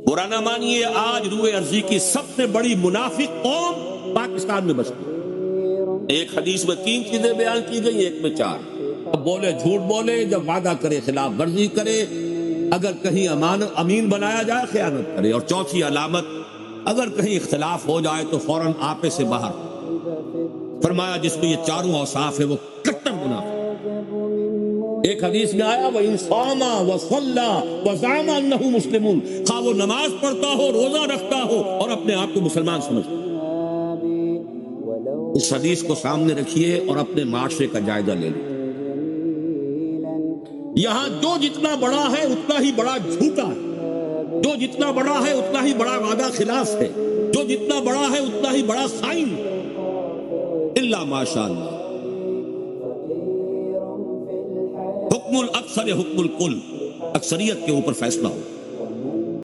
برا نہ مانیے، آج روئے ارضی کی سب سے بڑی منافق قوم پاکستان میں بستی ہے۔ ایک حدیث میں 3 چیزیں بیان کی گئی، ایک میں 4۔ اب بولے جھوٹ بولے، جب وعدہ کرے خلاف ورزی کرے، اگر کہیں امین بنایا جائے خیانت کرے، اور چوتھی علامت اگر کہیں اختلاف ہو جائے تو فوراً آپے سے باہر۔ فرمایا جس میں یہ چاروں اوصاف ہے وہ کٹر منافق۔ ایک حدیث میں آیا وَإِنْ صَامَ وَصَلَّى وَزَعَمَ أَنَّهُ مُسْلِمٌ، خواہ وہ نماز پڑھتا ہو، روزہ رکھتا ہو اور اپنے آپ کو مسلمان سمجھتا ہو۔ اس حدیث کو سامنے رکھیے اور اپنے معاشرے کا جائزہ لے لیں۔ یہاں جو جتنا بڑا ہے اتنا ہی بڑا جھوٹا ہے، جو جتنا بڑا ہے اتنا ہی بڑا وعدہ خلاف ہے، جو جتنا بڑا ہے اتنا ہی بڑا خائن ہے، الا ماشاء اللہ۔ حکم الاکثر حکم الکل، اکثریت کے اوپر فیصلہ ہو۔